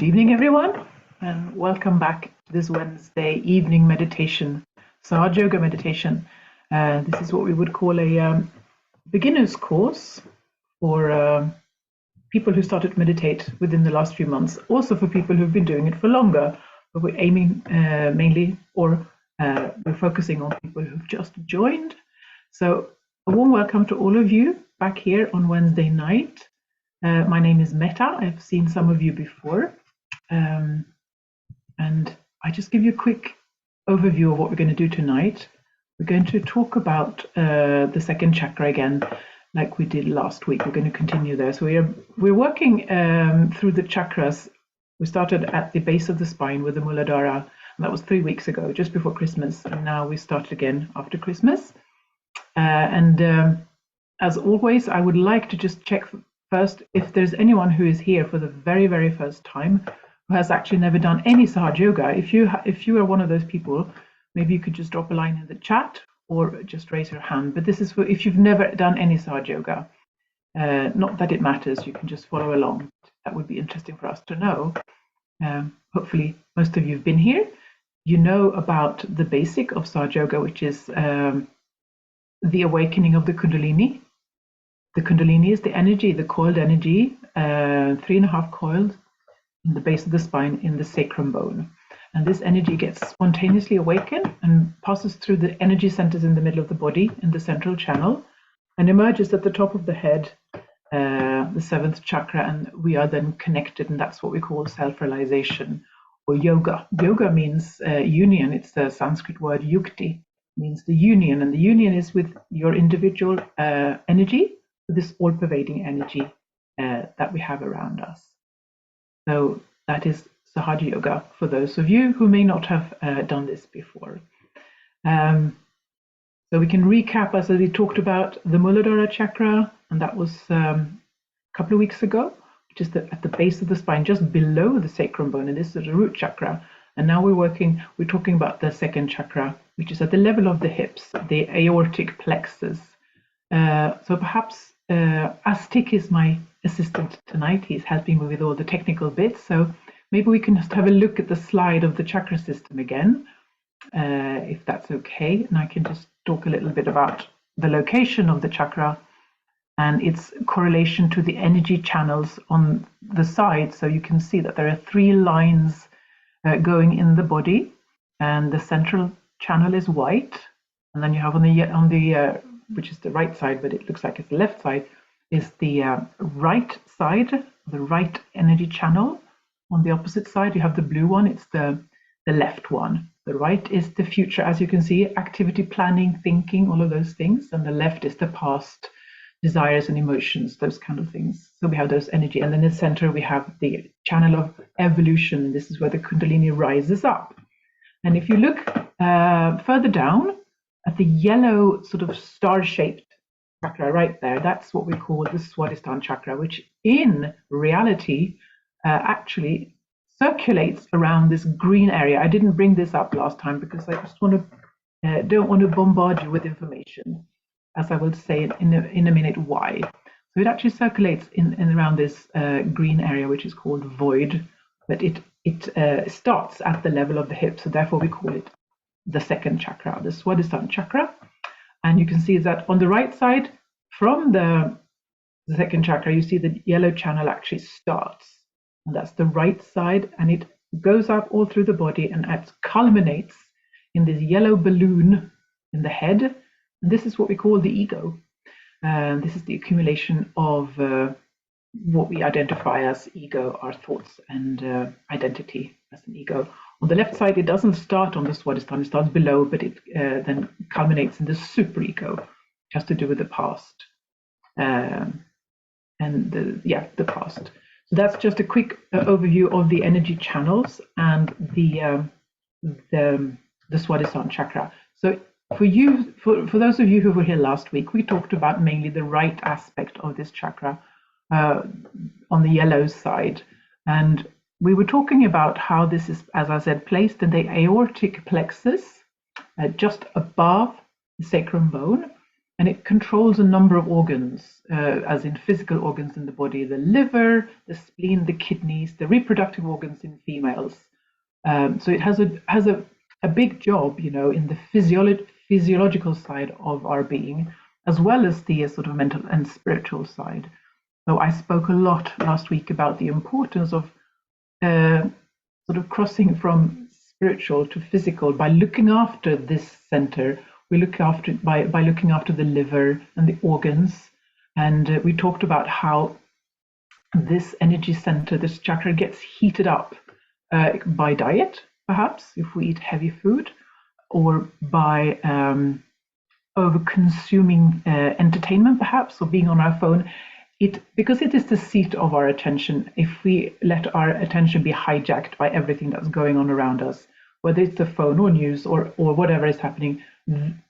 Good evening, everyone, and welcome back to this Wednesday evening meditation, Sahaja Yoga Meditation. This is what we would call a beginner's course for people who started to meditate within the last few months, also for people who've been doing it for longer, but we're aiming mainly, or we're focusing on people who've just joined. So a warm welcome to all of you back here on Wednesday night. My name is Meta. I've seen some of you before. And I just give you a quick overview of what we're going to do tonight. We're going to talk about the second chakra again, like we did last week. We're going to continue there. So we're working through the chakras. We started at the base of the spine with the Muladhara, and that was 3 weeks ago, just before Christmas. And now we start again after Christmas. As always, I would like to just check first if there's anyone who is here for the very, very first time, who has actually never done any Sahaja Yoga. If you are one of those people, maybe you could just drop a line in the chat or just raise your hand. But this is for if you've never done any Sahaja Yoga. Not that it matters, you can just follow along. That would be interesting for us to know. Hopefully most of you have been here. You know about the basic of Sahaja Yoga, which is the awakening of the Kundalini. The Kundalini is the energy, the coiled energy, 3.5 coiled in the base of the spine in the sacrum bone. And this energy gets spontaneously awakened and passes through the energy centers in the middle of the body in the central channel and emerges at the top of the head, the 7th chakra, and we are then connected, and that's what we call self-realization or yoga. Yoga means union. It's the Sanskrit word yukti, means the union, and the union is with your individual energy, with this all-pervading energy that we have around us. So that is Sahaja Yoga for those of you who may not have done this before. So we can recap as we talked about the Muladhara chakra, and that was a couple of weeks ago, which is at the base of the spine, just below the sacrum bone, and this is the root chakra. And now we're talking about the second chakra, which is at the level of the hips, the aortic plexus. So perhaps Astik is my assistant tonight. He's helping me with all the technical bits. So maybe we can just have a look at the slide of the chakra system again, if that's okay. And I can just talk a little bit about the location of the chakra and its correlation to the energy channels on the side. So you can see that there are 3 lines going in the body, and the central channel is white. And then you have on the which is the right side, but it looks like it's the left side, is the right side, the right energy channel. On the opposite side, you have the blue one, it's the left one. The right is the future, as you can see, activity, planning, thinking, all of those things. And the left is the past, desires and emotions, those kind of things. So we have those energy. And then in the center, we have the channel of evolution. This is where the Kundalini rises up. And if you look further down at the yellow sort of star-shaped chakra right there, that's what we call the Swadisthana Chakra, which in reality actually circulates around this green area. I didn't bring this up last time because I just don't want to bombard you with information, as I will say in a minute why. So it actually circulates in around this green area, which is called void, but it starts at the level of the hip, so therefore we call it the second chakra, the Swadhisthana Chakra. And you can see that on the right side, from the second chakra, you see the yellow channel actually starts, and that's the right side, and it goes up all through the body, and it culminates in this yellow balloon in the head. And this is what we call the ego. This is the accumulation of what we identify as ego, our thoughts and identity as an ego. On the left side, it doesn't start on the Swadhisthana, it starts below, but it then culminates in the superego, which has to do with the past. The past. So that's just a quick overview of the energy channels and the Swadhisthana Chakra. So for those of you who were here last week, we talked about mainly the right aspect of this chakra on the yellow side. And we were talking about how this is, as I said, placed in the aortic plexus, just above the sacrum bone. and it controls a number of organs, as in physical organs in the body, the liver, the spleen, the kidneys, the reproductive organs in females. So it has a big job, in the physiological side of our being, as well as the sort of mental and spiritual side. So I spoke a lot last week about the importance of sort of crossing from spiritual to physical by looking after this center. We look after by looking after the liver and the organs, and we talked about how this energy center, this chakra, gets heated up by diet, perhaps if we eat heavy food, or by over consuming entertainment, perhaps, or being on our phone. Because it is the seat of our attention, if we let our attention be hijacked by everything that's going on around us, whether it's the phone or news or whatever is happening,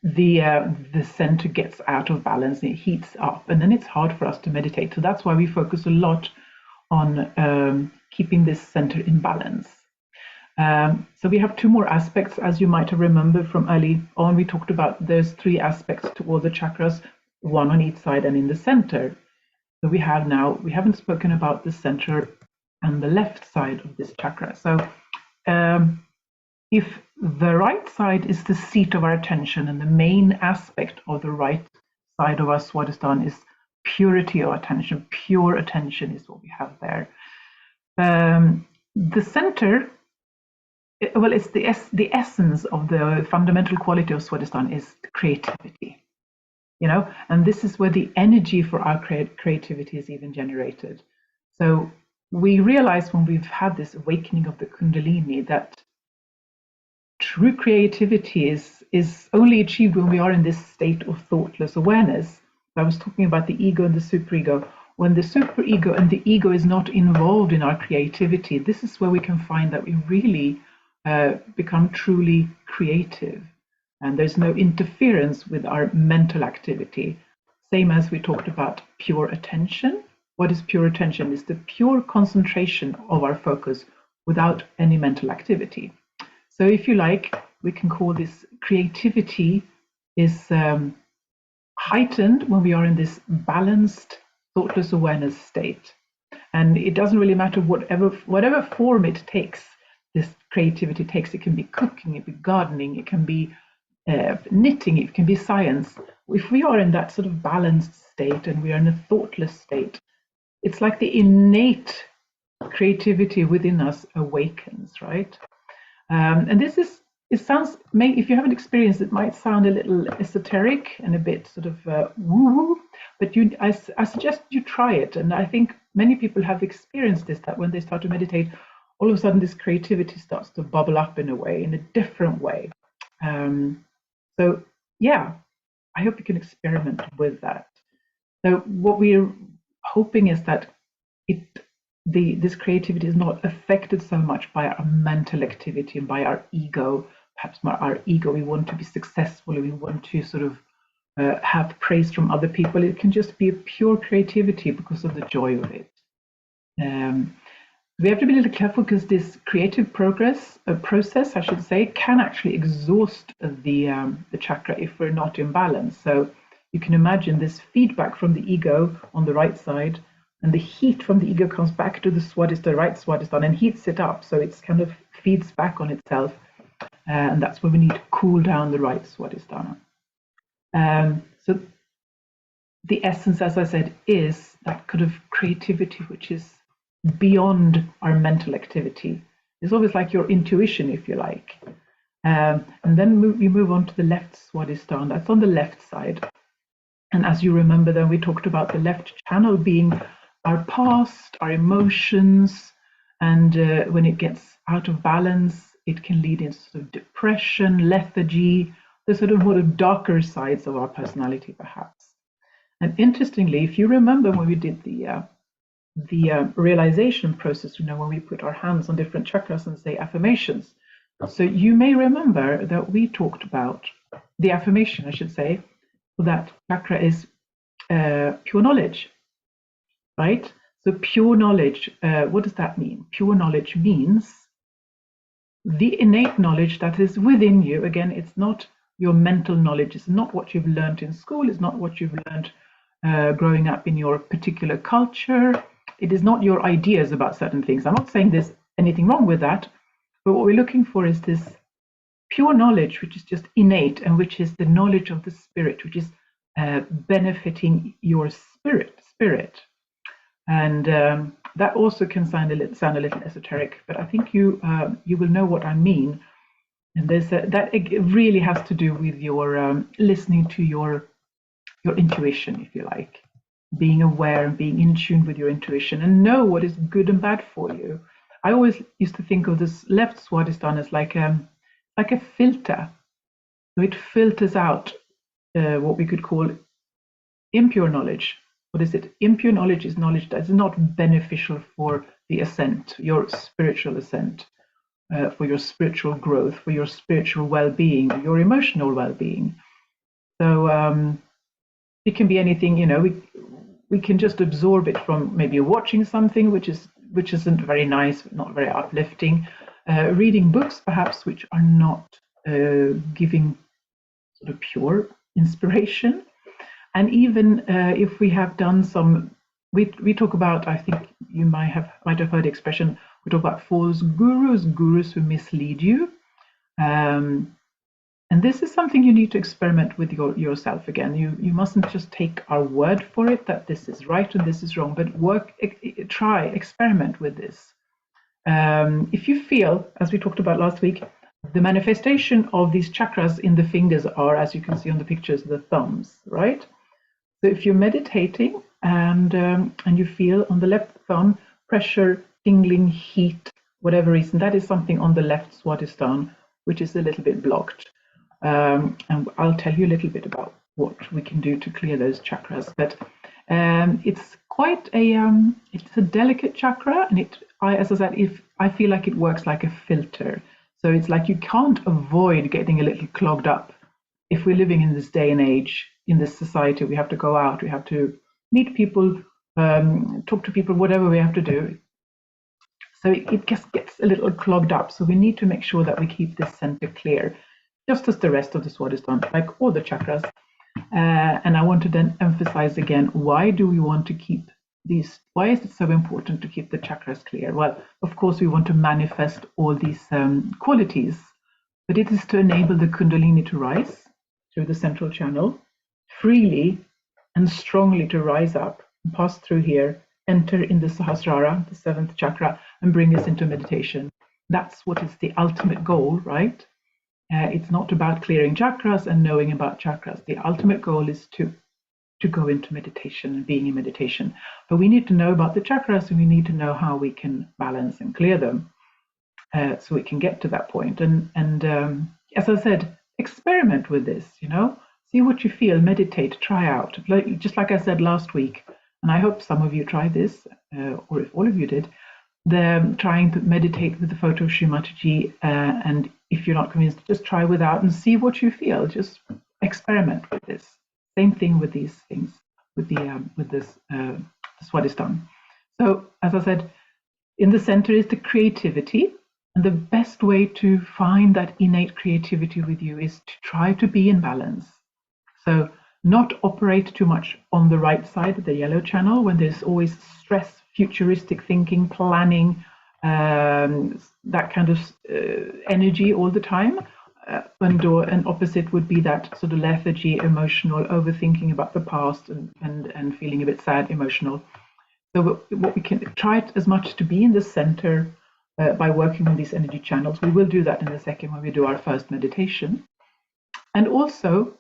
the center gets out of balance, it heats up, and then it's hard for us to meditate. So that's why we focus a lot on keeping this center in balance. So we have two more aspects, as you might have remembered from early on. We talked about those three aspects to all the chakras, one on each side and in the center. So we haven't spoken about the center and the left side of this chakra. So if the right side is the seat of our attention, and the main aspect of the right side of our Swadhisthana is purity of attention, pure attention is what we have there. The center, well, it's the essence of the fundamental quality of Swadhisthana is creativity. And this is where the energy for our creativity is even generated. So we realize when we've had this awakening of the Kundalini that true creativity is only achieved when we are in this state of thoughtless awareness. I was talking about the ego and the superego. When the superego and the ego is not involved in our creativity, this is where we can find that we really become truly creative. And there's no interference with our mental activity. Same as we talked about pure attention. What is pure attention? It's the pure concentration of our focus without any mental activity. So if you like, we can call this creativity is heightened when we are in this balanced, thoughtless awareness state. And it doesn't really matter whatever form it takes, this creativity takes. It can be cooking, it can be gardening, it can be knitting, it can be science. If we are in that sort of balanced state and we are in a thoughtless state, it's like the innate creativity within us awakens, right? And it sounds, if you haven't experienced it, might sound a little esoteric and a bit sort of woo-woo, but I suggest you try it. And I think many people have experienced this, that when they start to meditate, all of a sudden this creativity starts to bubble up in a way, in a different way. So yeah, I hope you can experiment with that. So what we're hoping is that this creativity is not affected so much by our mental activity and by our ego. Perhaps our ego, we want to be successful, we want to sort of have praise from other people. It can just be a pure creativity because of the joy of it. We have to be a little careful because this creative process, I should say, can actually exhaust the chakra if we're not in balance. So you can imagine this feedback from the ego on the right side, and the heat from the ego comes back to the right Swadhisthana and heats it up. So it's kind of feeds back on itself, and that's where we need to cool down the right Swadhisthana. So the essence, as I said, is that kind of creativity which is beyond our mental activity. It's always like your intuition, if you like. And then we move on to the left Swadhisthana. That's on the left side. And as you remember, then we talked about the left channel being our past, our emotions, and when it gets out of balance, it can lead into sort of depression, lethargy, the sort of more darker sides of our personality, perhaps. And interestingly, if you remember when we did the realization process, when we put our hands on different chakras and say affirmations. So you may remember that we talked about the affirmation, I should say, for that chakra is pure knowledge, right? So pure knowledge, what does that mean? Pure knowledge means the innate knowledge that is within you. Again, it's not, your mental knowledge. It's not what you've learned in school. It's not what you've learned growing up in your particular culture. It is not your ideas about certain things. I'm not saying there's anything wrong with that, but what we're looking for is this pure knowledge, which is just innate, and which is the knowledge of the spirit, which is benefiting your spirit. And that also can sound a little esoteric, but I think you will know what I mean. And that it really has to do with your listening to your intuition, if you like, being aware and being in tune with your intuition, and know what is good and bad for you. I always used to think of this left Swadhisthana as like a filter. So it filters out what we could call impure knowledge. What is it? Impure knowledge is knowledge that is not beneficial for the ascent, your spiritual ascent, for your spiritual growth, for your spiritual well-being, your emotional well-being. So it can be anything, you know. We can just absorb it from maybe watching something which isn't very nice, not very uplifting, reading books perhaps which are not giving sort of pure inspiration. And even if we have done some, we talk about, I think you might have heard the expression, we talk about false gurus who mislead you. And this is something you need to experiment with yourself again. You mustn't just take our word for it that this is right and this is wrong, but try, experiment with this. If you feel, as we talked about last week, the manifestation of these chakras in the fingers are, as you can see on the pictures, the thumbs, right? So if you're meditating and you feel on the left thumb pressure, tingling, heat, whatever reason, that is something on the left Swadhisthana which is a little bit blocked. And I'll tell you a little bit about what we can do to clear those chakras. But it's quite it's a delicate chakra, and as I said, I feel like it works like a filter. So it's like you can't avoid getting a little clogged up. If we're living in this day and age, in this society, we have to go out, we have to meet people, talk to people, whatever we have to do. So it just gets a little clogged up. So we need to make sure that we keep this center clear, just as the rest of the Swadhisthana, like all the chakras. And I want to then emphasize again, why do we want to keep these? Why is it so important to keep the chakras clear? Well, of course, we want to manifest all these qualities, but it is to enable the Kundalini to rise through the central channel freely and strongly, to rise up and pass through here, enter in the Sahasrara, the seventh chakra, and bring us into meditation. That's what is the ultimate goal, right? It's not about clearing chakras and knowing about chakras. The ultimate goal is to go into meditation and being in meditation. But we need to know about the chakras, and we need to know how we can balance and clear them, so we can get to that point. And as I said, experiment with this. See what you feel. Meditate. Try out. Just like I said last week, and I hope some of you tried this, or if all of you did. They're trying to meditate with the photo of Shri Mataji, and if you're not convinced, just try without and see what you feel. Just experiment with this. Same thing with these things, with this Swadhisthana. So, as I said, in the center is the creativity, and the best way to find that innate creativity with you is to try to be in balance. So, not operate too much on the right side, the yellow channel, when there's always stress, futuristic thinking, planning, that kind of energy all the time. And opposite would be that sort of lethargy, emotional, overthinking about the past, and feeling a bit sad, emotional. So what we can try as much to be in the center by working on these energy channels. We will do that in a second when we do our first meditation. And also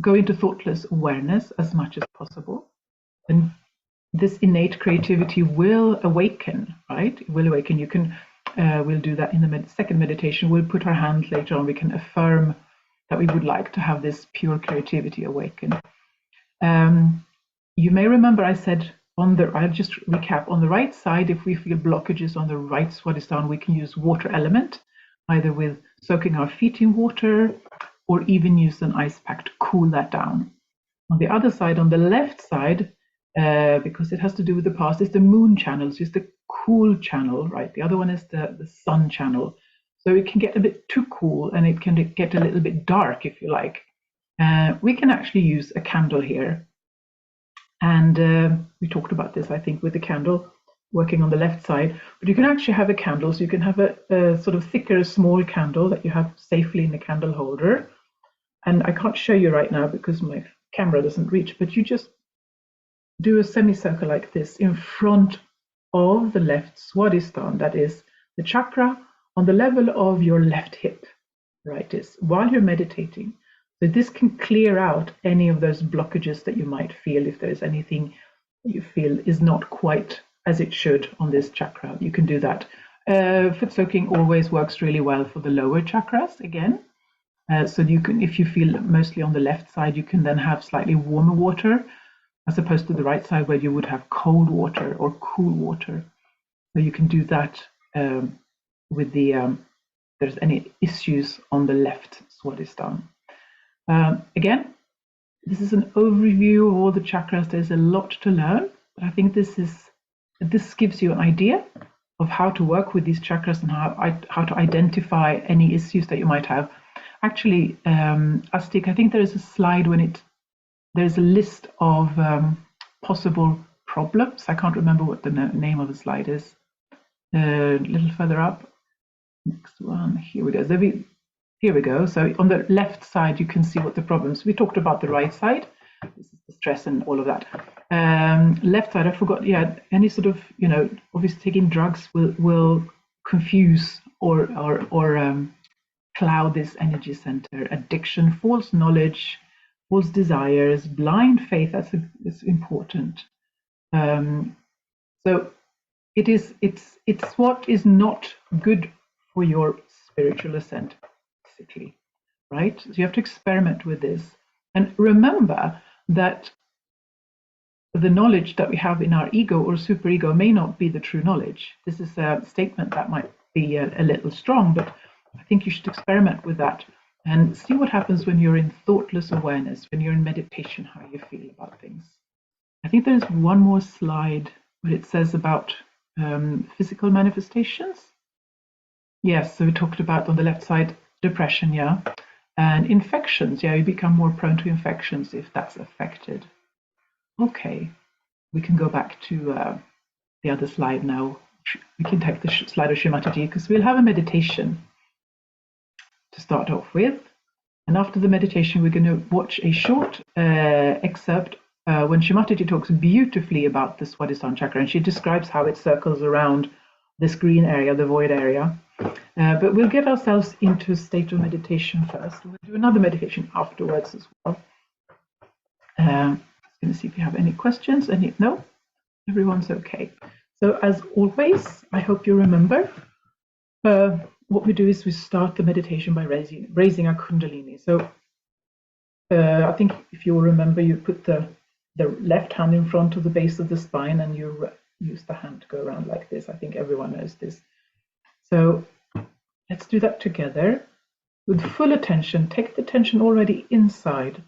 go into thoughtless awareness as much as possible. And this innate creativity will awaken, right? It will awaken. You can, we'll do that in the second meditation. We'll put our hand later on. We can affirm that we would like to have this pure creativity awaken. You may remember I said I'll just recap, on the right side, if we feel blockages on the right Swadhisthana, we can use water element, either with soaking our feet in water, or even use an ice pack to cool that down. On the other side, on the left side, because it has to do with the past, is the moon channel, so it's the cool channel, right? The other one is the sun channel. So it can get a bit too cool and it can get a little bit dark, if you like. We can actually use a candle here. And we talked about this, I think, with the candle working on the left side. But you can actually have a candle. So you can have a sort of thicker, small candle that you have safely in the candle holder. And I can't show you right now because my camera doesn't reach, but you just do a semicircle like this in front of the left Swadhisthana, that is the chakra on the level of your left hip, right? Is while you're meditating. So this can clear out any of those blockages that you might feel if there's anything that you feel is not quite as it should on this chakra. You can do that. Foot soaking always works really well for the lower chakras again. So you can, if you feel mostly on the left side, you can then have slightly warmer water as opposed to the right side where you would have cold water or cool water. So you can do that with the, if there's any issues on the left Swadhisthana. Again, this is an overview of all the chakras. There's a lot to learn, but I think this gives you an idea of how to work with these chakras and how to identify any issues that you might have. Actually, Astik, I think there is a slide when there's a list of possible problems. I can't remember what the name of the slide is. A little further up. Next one. Here we go. Here we go. So on the left side, you can see what the problems. We talked about the right side. This is the stress and all of that. Left side, I forgot. Yeah, any sort of, obviously taking drugs will confuse or cloud this energy center. Addiction, false knowledge, false desires, blind faith. That's important. So it's what is not good for your spiritual ascent, basically, right? So you have to experiment with this and remember that the knowledge that we have in our ego or superego may not be the true knowledge. This is a statement that might be a little strong, but I think you should experiment with that and see what happens when you're in thoughtless awareness, when you're in meditation, how you feel about things. I think there's one more slide where it says about physical manifestations. Yes, so we talked about on the left side, depression, yeah. And infections, yeah, you become more prone to infections if that's affected. Okay, we can go back to the other slide now. We can take the slide of Shri Mataji because we'll have a meditation to start off with. And after the meditation, we're going to watch a short excerpt when Shri Mataji talks beautifully about the Swadhisthana Chakra, and she describes how it circles around this green area, the void area. But we'll get ourselves into a state of meditation first. We'll do another meditation afterwards as well. I'm going to see if you have any questions. No? Everyone's okay. So as always, I hope you remember what we do is we start the meditation by raising our Kundalini. So I think if you remember, you put the left hand in front of the base of the spine and you use the hand to go around like this. I think everyone knows this. So let's do that together with full attention. Take the attention already inside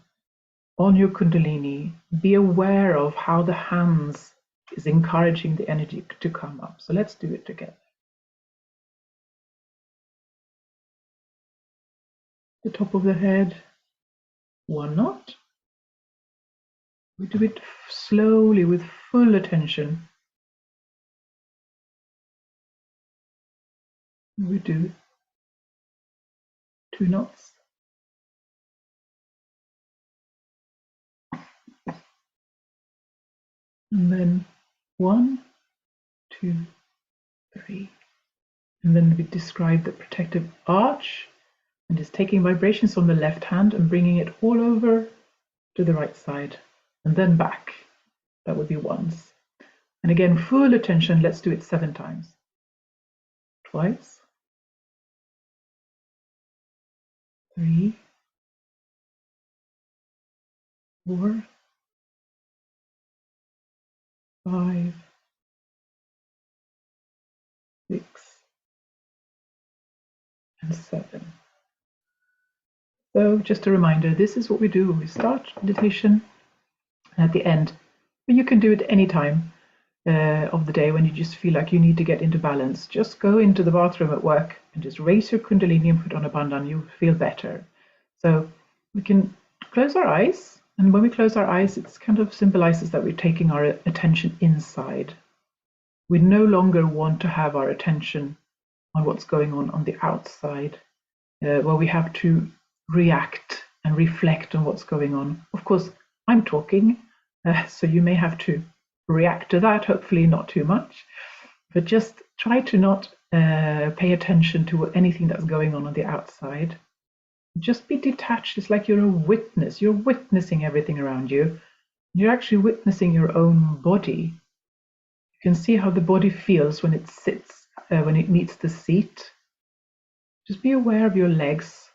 on your Kundalini. Be aware of how the hands is encouraging the energy to come up. So let's do it together. The top of the head, 1 knot. We do it slowly with full attention. We do 2 knots. And then 1, 2, 3. And then we describe the protective arch and just taking vibrations on the left hand and bringing it all over to the right side and then back. That would be once. And again, full attention. Let's do it 7 times. Twice. 3, 4, 5, 6, and 7. So just a reminder, this is what we do when we start meditation and at the end. But you can do it anytime. of the day when you just feel like you need to get into balance, just go into the bathroom at work and just raise your kundalini and put on a bandhan. You'll feel better. So we can close our eyes, and when we close our eyes, it kind of symbolizes that we're taking our attention inside. We no longer want to have our attention on what's going on the outside, where we have to react and reflect on what's going on. Of course, I'm talking, so you may have to react to that, hopefully not too much, but just try to not pay attention to anything that's going on the outside. Just be detached. It's like you're a witness. You're witnessing everything around you. You're actually witnessing your own body. You can see how the body feels when it sits, when it meets the seat. Just be aware of your legs,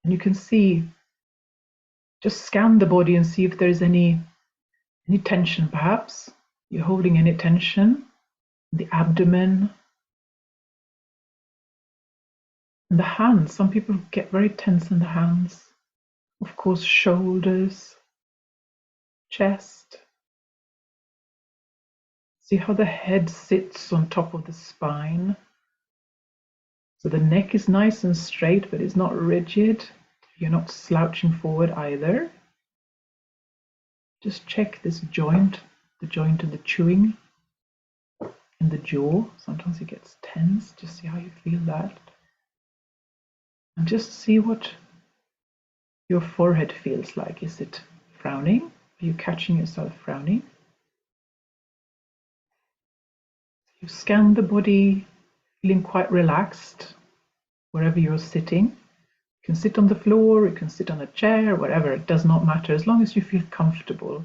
and you can see, just scan the body and see if there's any tension, perhaps. You're holding any tension in the abdomen. And the hands, some people get very tense in the hands. Of course, shoulders, chest. See how the head sits on top of the spine. So the neck is nice and straight, but it's not rigid. You're not slouching forward either. Just check this joint, the joint of the chewing in the jaw. Sometimes it gets tense. Just see how you feel that. And just see what your forehead feels like. Is it frowning? Are you catching yourself frowning? You scan the body, feeling quite relaxed wherever you're sitting. You can sit on the floor, you can sit on a chair, wherever, it does not matter, as long as you feel comfortable.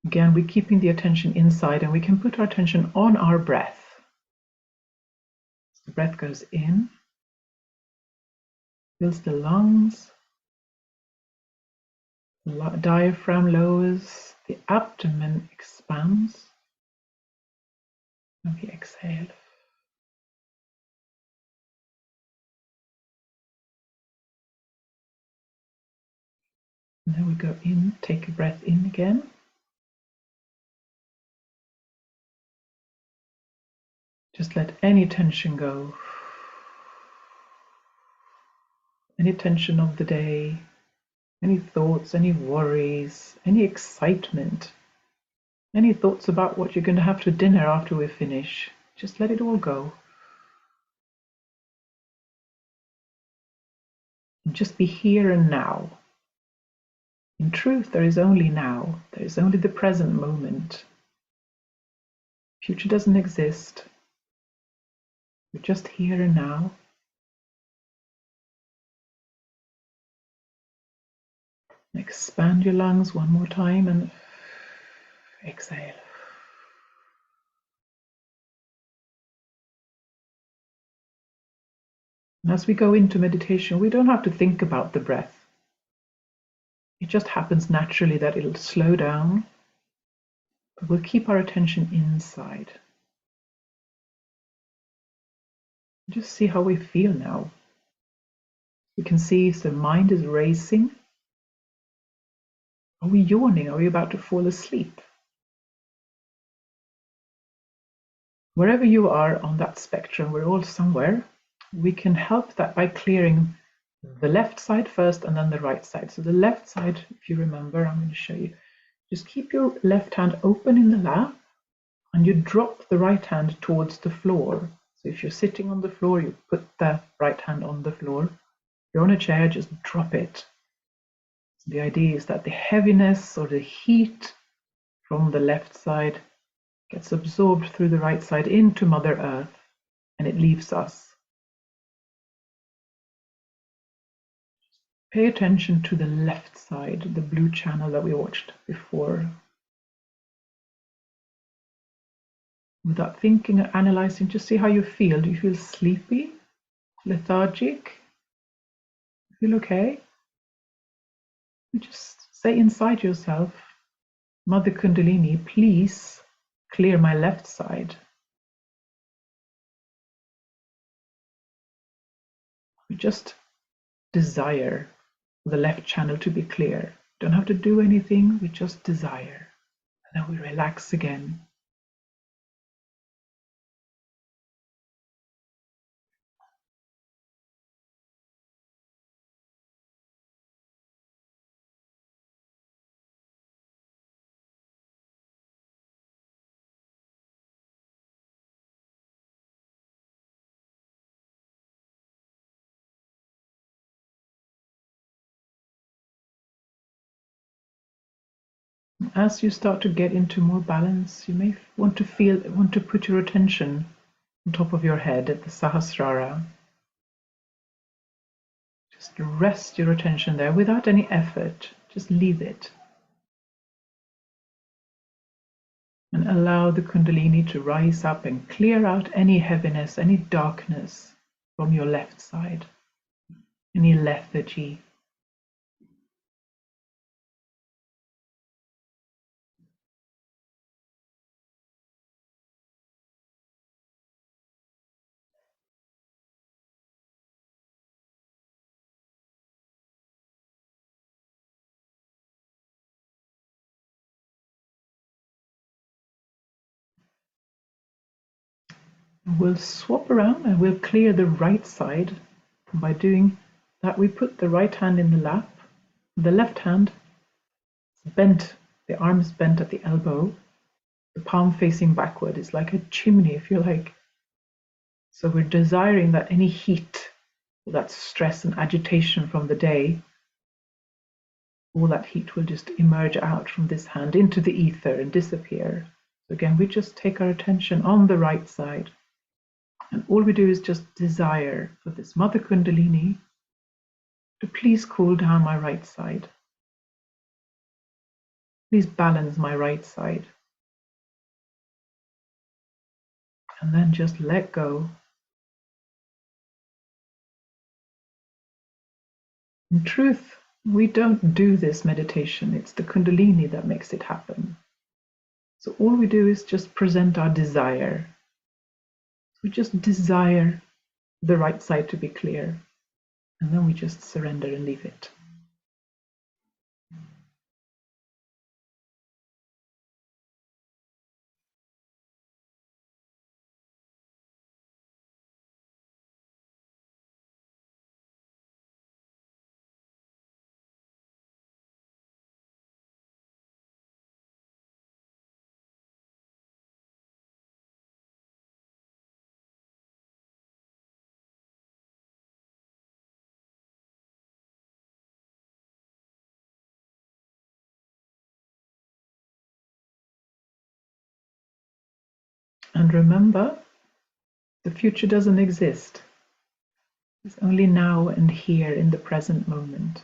Again, we're keeping the attention inside, and we can put our attention on our breath. So the breath goes in, fills the lungs, the diaphragm lowers, the abdomen expands, and we exhale. And then we go in, take a breath in again. Just let any tension go. Any tension of the day, any thoughts, any worries, any excitement, any thoughts about what you're going to have for dinner after we finish. Just let it all go. And just be here and now. In truth, there is only now. There is only the present moment. Future doesn't exist. We're just here and now. Expand your lungs one more time and exhale. And as we go into meditation, we don't have to think about the breath. It just happens naturally that it'll slow down, but we'll keep our attention inside. Just see how we feel now. You can see if the mind is racing. Are we yawning? Are we about to fall asleep? Wherever you are on that spectrum, we're all somewhere. We can help that by clearing the left side first and then the right side. So the left side, if you remember, I'm going to show you. Just keep your left hand open in the lap and you drop the right hand towards the floor. So if you're sitting on the floor, you put the right hand on the floor. If you're on a chair, just drop it. So the idea is that the heaviness or the heat from the left side gets absorbed through the right side into Mother Earth, and it leaves us. Pay attention to the left side, the blue channel that we watched before. Without thinking or analyzing, just see how you feel. Do you feel sleepy, lethargic? Feel okay? You just say inside yourself, Mother Kundalini, please clear my left side. We just desire the left channel to be clear. Don't have to do anything, we just desire. And then we relax again. As you start to get into more balance, you may want to put your attention on top of your head at the Sahasrara. Just rest your attention there without any effort. Just leave it. And allow the Kundalini to rise up and clear out any heaviness, any darkness from your left side, any lethargy. We'll swap around and we'll clear the right side. And by doing that, we put the right hand in the lap, the left hand is bent, the arm is bent at the elbow, the palm facing backward. It's like a chimney, if you like. So we're desiring that any heat, that stress and agitation from the day, all that heat will just emerge out from this hand into the ether and disappear. So again, we just take our attention on the right side. And all we do is just desire for this Mother Kundalini to please cool down my right side. Please balance my right side. And then just let go. In truth, we don't do this meditation. It's the Kundalini that makes it happen. So all we do is just present our desire. We just desire the right side to be clear. And then we just surrender and leave it. And remember, the future doesn't exist. It's only now and here in the present moment.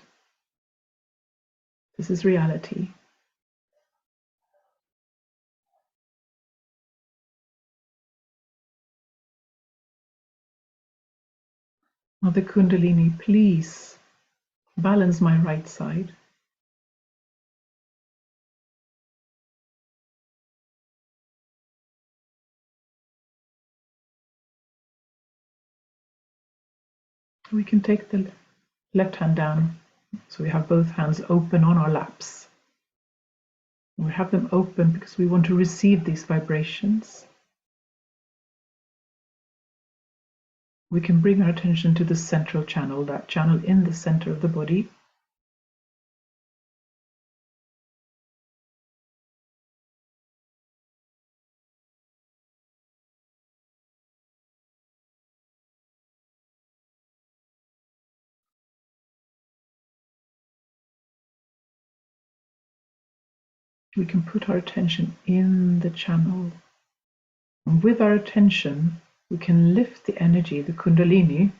This is reality. Mother Kundalini, please balance my right side. We can take the left hand down, so we have both hands open on our laps. We have them open because we want to receive these vibrations. We can bring our attention to the central channel, that channel in the center of the body. We can put our attention in the channel. And with our attention, we can lift the energy, the Kundalini,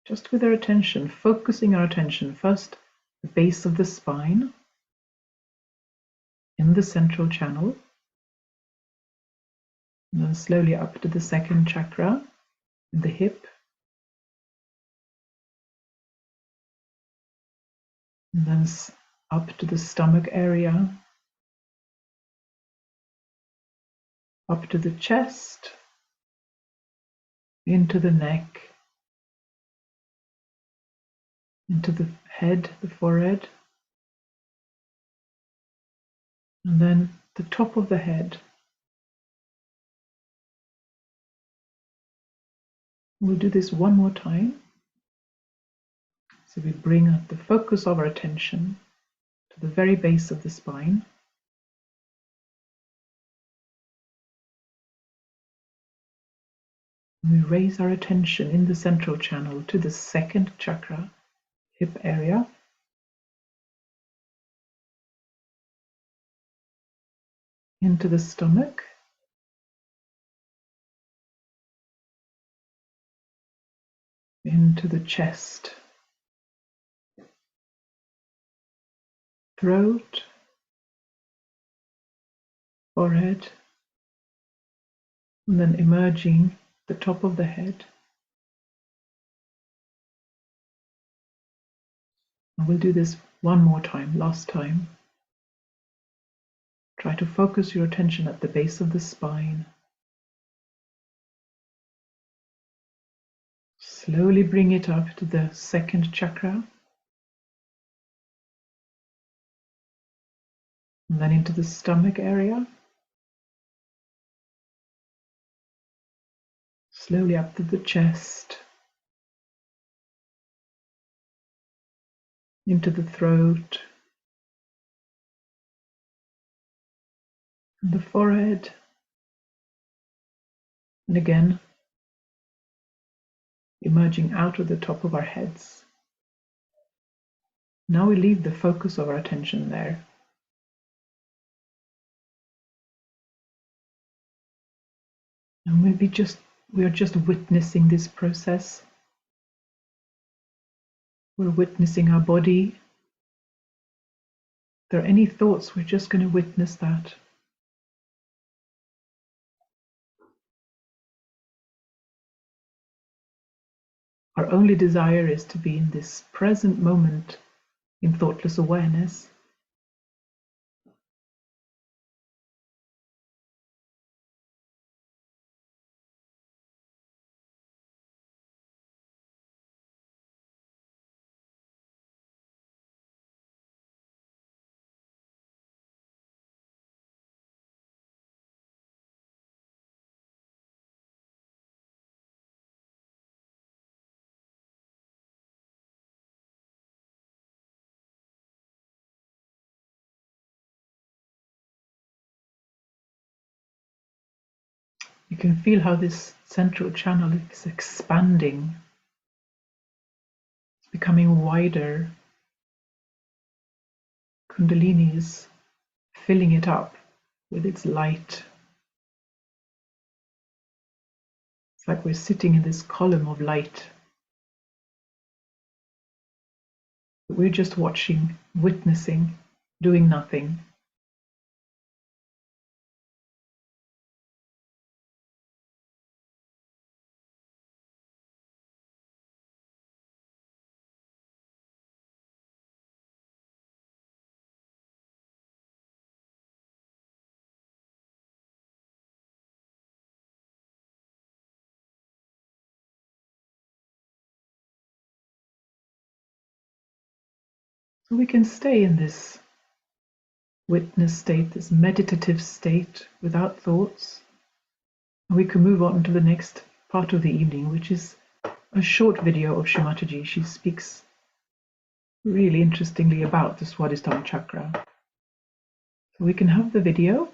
just with our attention, focusing our attention first, the base of the spine, in the central channel, and then slowly up to the second chakra, in the hip, and then up to the stomach area, up to the chest, into the neck, into the head, the forehead, and then the top of the head. We'll do this one more time. So we bring up the focus of our attention to the very base of the spine. We raise our attention in the central channel to the second chakra, hip area. Into the stomach. Into the chest. Throat. Forehead. And then emerging the top of the head. And we'll do this one more time, last time. Try to focus your attention at the base of the spine. Slowly bring it up to the second chakra. And then into the stomach area. Slowly up to the chest. Into the throat. And the forehead. And again, emerging out of the top of our heads. Now we leave the focus of our attention there. And we are just witnessing this process. We're witnessing our body. If there are any thoughts, we're just going to witness that. Our only desire is to be in this present moment in thoughtless awareness. You can feel how this central channel is expanding. It's becoming wider. Kundalini is filling it up with its light. It's like we're sitting in this column of light. We're just watching, witnessing, doing nothing. So we can stay in this witness state, this meditative state without thoughts. And we can move on to the next part of the evening, which is a short video of Shri Mataji. She speaks really interestingly about the Swadisthana Chakra. So we can have the video,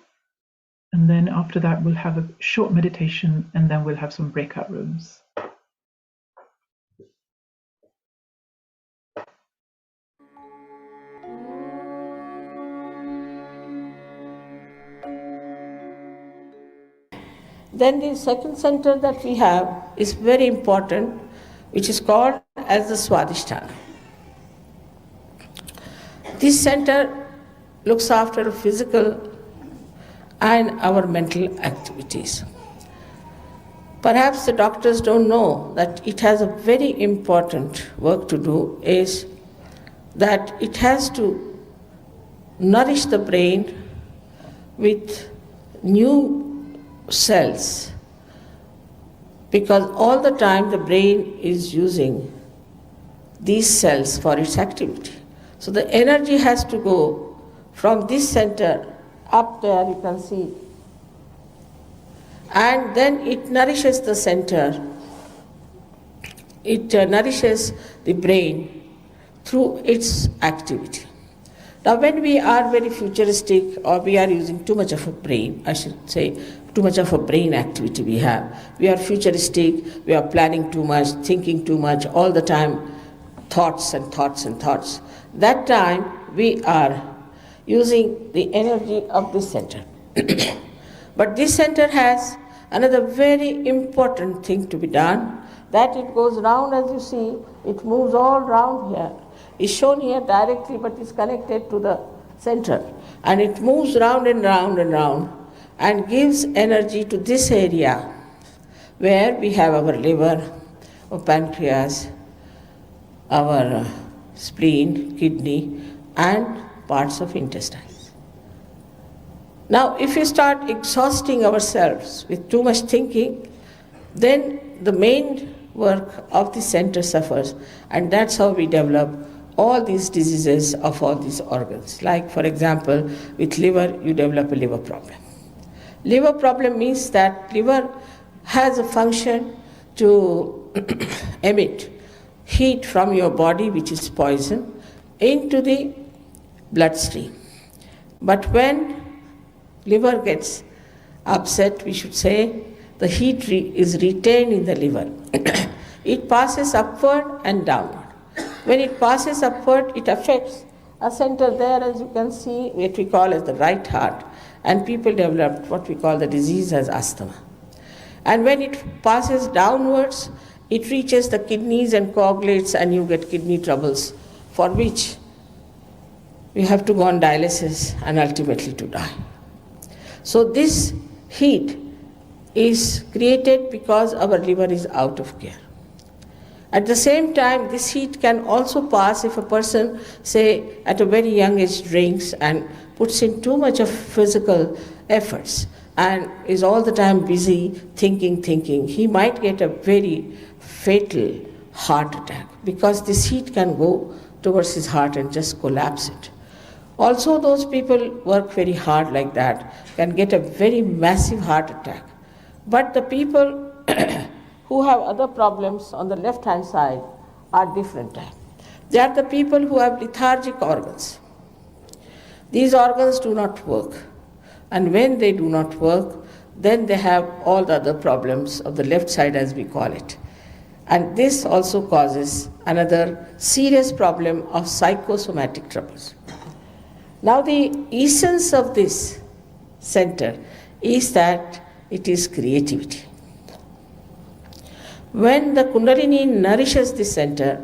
and then after that we'll have a short meditation, and then we'll have some breakout rooms. Then the second center that we have is very important, which is called as the Swadisthana. This center looks after physical and our mental activities. Perhaps the doctors don't know that it has a very important work to do, is that it has to nourish the brain with new cells, because all the time the brain is using these cells for its activity. So the energy has to go from this center up there you can see. And then it nourishes the center. It nourishes the brain through its activity. Now when we are very futuristic, or we are using too much of a brain, I should say, too much of a brain activity we have. We are futuristic, we are planning too much, thinking too much, all the time, thoughts and thoughts and thoughts. That time we are using the energy of this center. But this center has another very important thing to be done, that it goes round, as you see, it moves all round here. It's shown here directly, but it's connected to the center. And it moves round and round and round, and gives energy to this area where we have our liver, our pancreas, our spleen, kidney, and parts of intestines. Now, if we start exhausting ourselves with too much thinking, then the main work of the center suffers, and that's how we develop all these diseases of all these organs. Like, for example, with liver, you develop a liver problem. Liver problem means that liver has a function to emit heat from your body, which is poison, into the bloodstream. But when liver gets upset, we should say, the heat is retained in the liver. It passes upward and downward. When it passes upward, it affects a center there, as you can see, what we call as the right heart. And people develop what we call the disease as asthma. And when it passes downwards, it reaches the kidneys and coagulates, and you get kidney troubles, for which we have to go on dialysis and ultimately to die. So this heat is created because our liver is out of gear. At the same time, this heat can also pass if a person, say, at a very young age drinks and puts in too much of physical efforts and is all the time busy thinking. He might get a very fatal heart attack, because this heat can go towards his heart and just collapse it. Also, those people work very hard like that can get a very massive heart attack. But the people who have other problems on the left-hand side are different type. They are the people who have lethargic organs. These organs do not work. And when they do not work, then they have all the other problems of the left side, as we call it. And this also causes another serious problem of psychosomatic troubles. Now, the essence of this center is that it is creativity. When the Kundalini nourishes the center,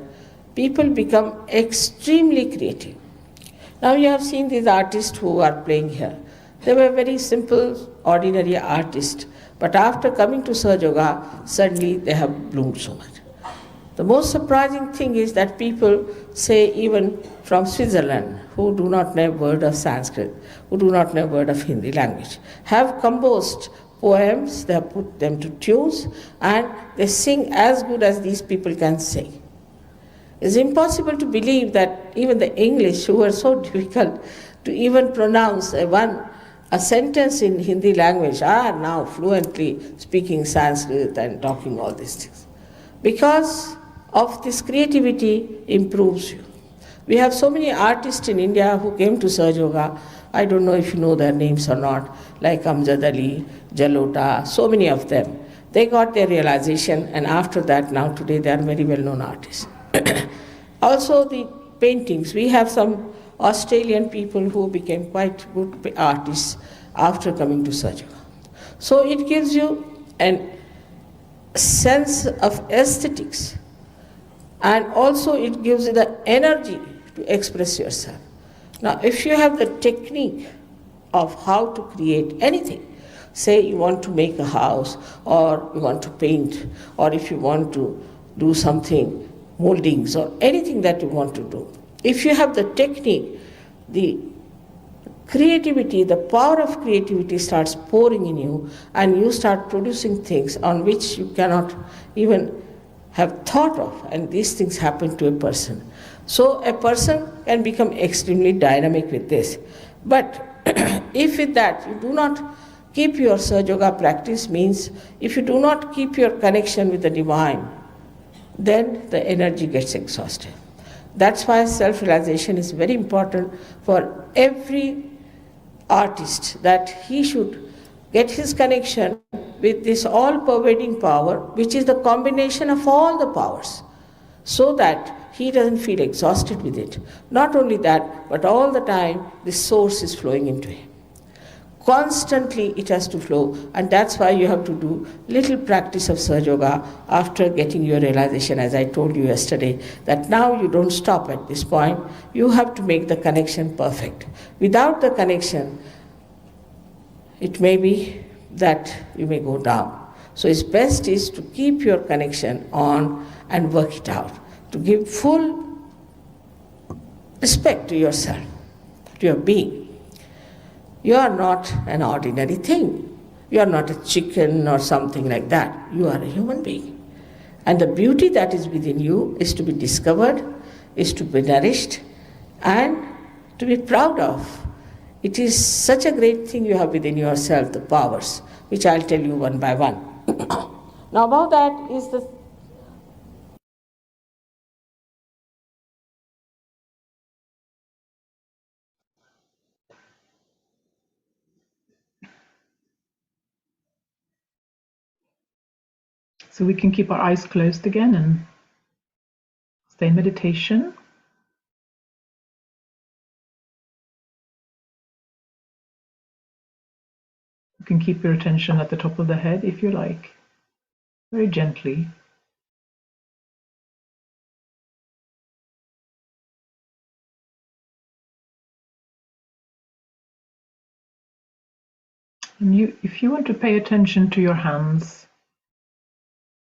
people become extremely creative. Now you have seen these artists who are playing here. They were very simple, ordinary artists, but after coming to Sahaja Yoga, suddenly they have bloomed so much. The most surprising thing is that people, say even from Switzerland, who do not know a word of Sanskrit, who do not know a word of Hindi language, have composed poems, they have put them to tunes, and they sing as good as these people can sing. It's impossible to believe that even the English, who are so difficult to even pronounce a sentence in Hindi language, are now fluently speaking Sanskrit and talking all these things. Because of this creativity improves you. We have so many artists in India who came to Sahaja Yoga. I don't know if you know their names or not, like Amjad Ali, Jalota, so many of them. They got their realization, and after that, now today they are very well-known artists. Also the paintings, we have some Australian people who became quite good artists after coming to Sahaja Yoga. So it gives you a sense of aesthetics, and also it gives you the energy to express yourself. Now, if you have the technique of how to create anything, say you want to make a house, or you want to paint, or if you want to do something, moldings, or anything that you want to do, if you have the technique, the creativity, the power of creativity starts pouring in you, and you start producing things on which you cannot even have thought of, and these things happen to a person. So a person can become extremely dynamic with this. But If with that you do not keep your Sahaja Yoga practice, means if you do not keep your connection with the divine, then the energy gets exhausted. That's why self-realization is very important for every artist, that he should get his connection with this all-pervading power, which is the combination of all the powers, so that he doesn't feel exhausted with it. Not only that, but all the time this source is flowing into him. Constantly it has to flow, and that's why you have to do little practice of Sahaja Yoga after getting your realization, as I told you yesterday, that now you don't stop at this point, you have to make the connection perfect. Without the connection, it may be that you may go down. So it's best is to keep your connection on and work it out, to give full respect to yourself, to your being. You are not an ordinary thing. You are not a chicken or something like that. You are a human being. And the beauty that is within you is to be discovered, is to be nourished, and to be proud of. It is such a great thing you have within yourself, the powers, which I'll tell you one by one. Now above that is the So we can keep our eyes closed again and stay in meditation. You can keep your attention at the top of the head if you like, very gently. And if you want to pay attention to your hands,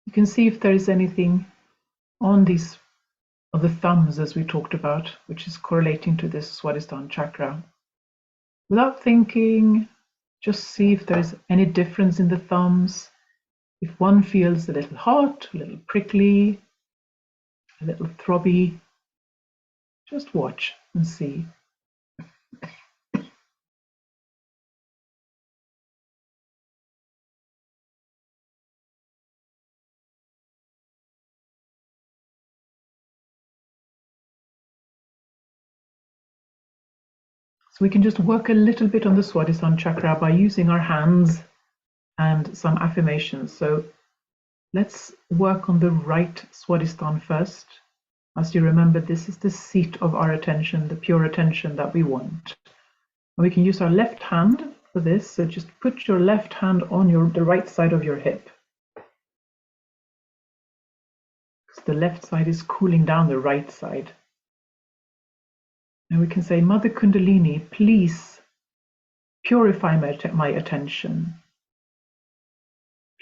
you can see if there is anything on these of the thumbs, as we talked about, which is correlating to this Swadisthana Chakra. Without thinking, just see if there's any difference in the thumbs. If one feels a little hot, a little prickly, a little throbby, just watch and see. So we can just work a little bit on the Swadhisthana Chakra by using our hands and some affirmations. So let's work on the right Swadhisthana first. As you remember, this is the seat of our attention, the pure attention that we want. And we can use our left hand for this. So just put your left hand on the right side of your hip. Because the left side is cooling down the right side. And we can say, Mother Kundalini, please purify my attention.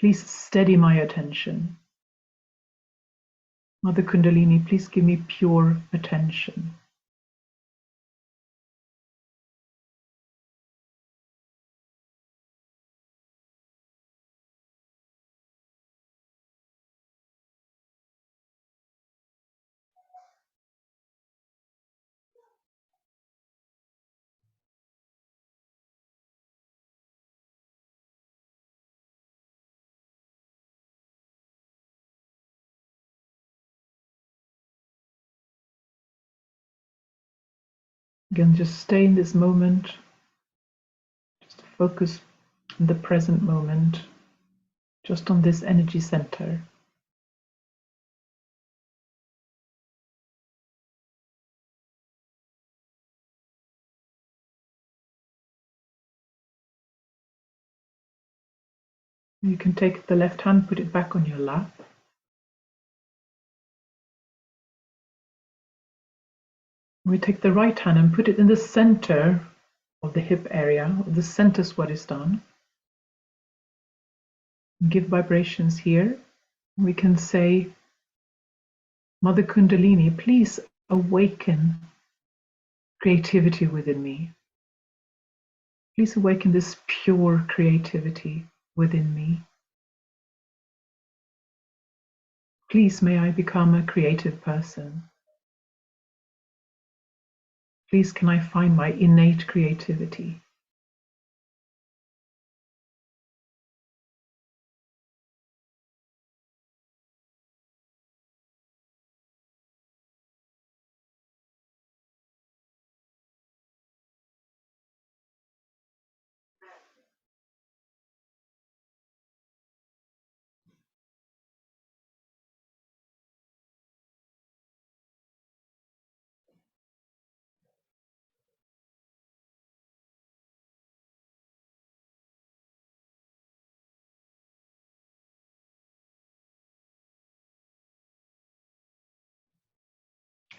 Please steady my attention. Mother Kundalini, please give me pure attention. Again, just stay in this moment. Just focus on the present moment, just on this energy center. You can take the left hand, put it back on your lap. We take the right hand and put it in the center of the hip area, of the center Swadhisthana. Give vibrations here. We can say, Mother Kundalini, please awaken creativity within me. Please awaken this pure creativity within me. Please may I become a creative person. Please can I find my innate creativity.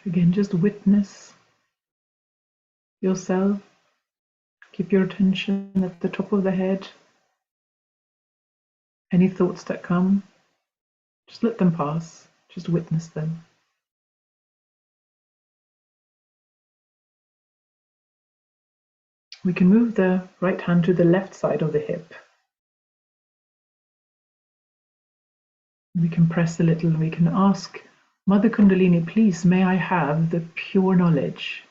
Again, just witness yourself. Keep your attention at the top of the head. Any thoughts that come, just let them pass. Just witness them. We can move the right hand to the left side of the hip. We can press a little. We can ask Mother Kundalini, please, may I have the pure knowledge?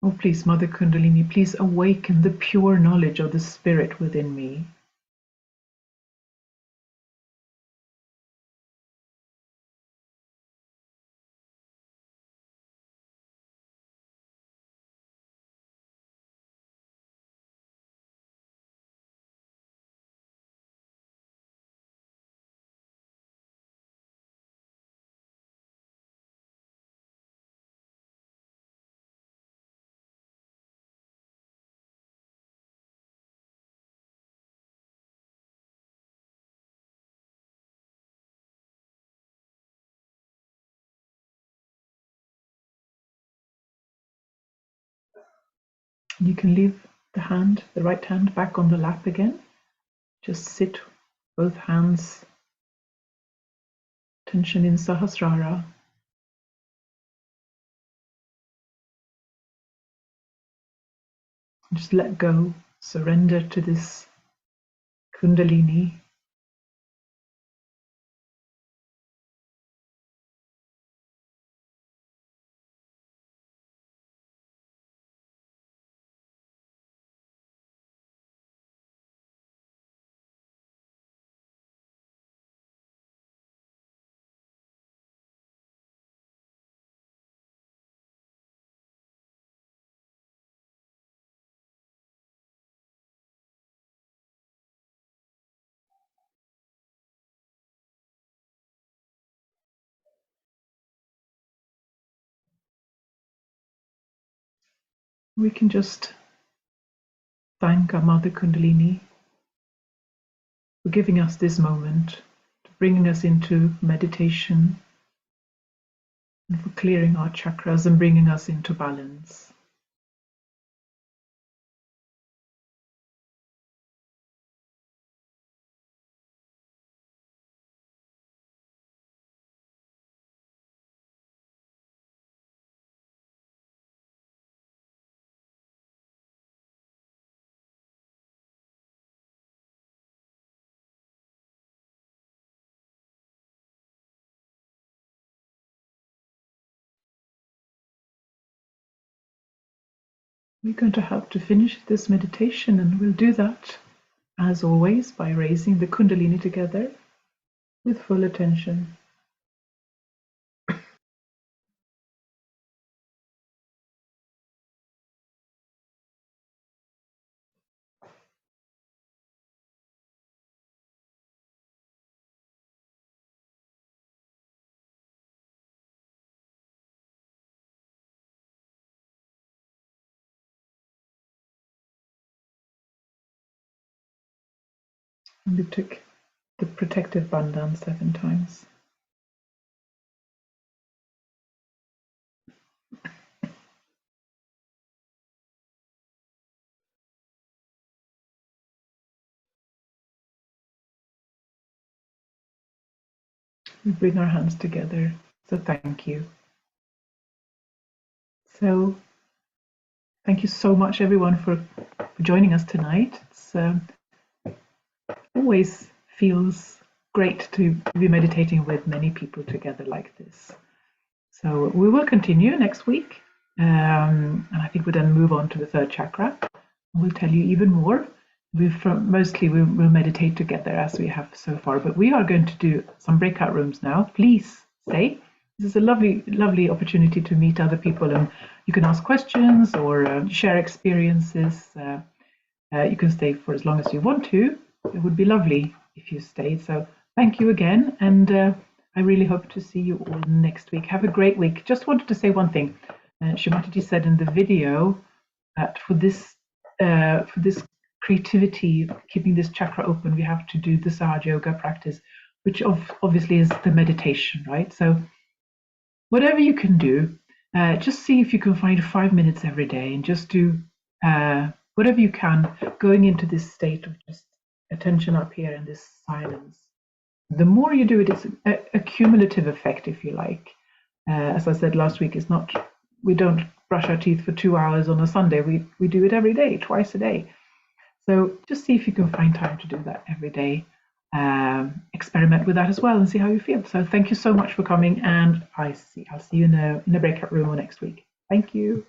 Oh, please, Mother Kundalini, please awaken the pure knowledge of the Spirit within me. You can leave the hand, the right hand, back on the lap again. Just sit, both hands, tension in Sahasrara. Just let go, surrender to this Kundalini. We can just thank our Mother Kundalini for giving us this moment, bringing us into meditation, and for clearing our chakras and bringing us into balance. We're going to help to finish this meditation, and we'll do that, as always, by raising the Kundalini together with full attention. And we took the protective bandhan 7 times. We bring our hands together. So thank you. So thank you so much, everyone, for joining us tonight. It's always feels great to be meditating with many people together like this. So we will continue next week, and I think we'll then move on to the third chakra. We'll tell you even more. Mostly we'll meditate together as we have so far, but we are going to do some breakout rooms now. Please stay. This is a lovely opportunity to meet other people, and you can ask questions or share experiences. You can stay for as long as you want to. It would be lovely if you stayed. So thank you again, and I really hope to see you all next week. Have a great week. Just wanted to say one thing. Shri Mataji said in the video that for this creativity, keeping this chakra open, we have to do the Sahaja Yoga practice, which obviously is the meditation, right? So whatever you can do, just see if you can find 5 minutes every day and just do whatever you can, going into this state of just attention up here and this silence. The more you do it, it's a cumulative effect, if you like. As I said last week, it's not, we don't brush our teeth for 2 hours on a Sunday. We do it every day, twice a day. So just see if you can find time to do that every day. Experiment with that as well and see how you feel. So thank you so much for coming, and I'll see you in a breakout room next week. Thank you.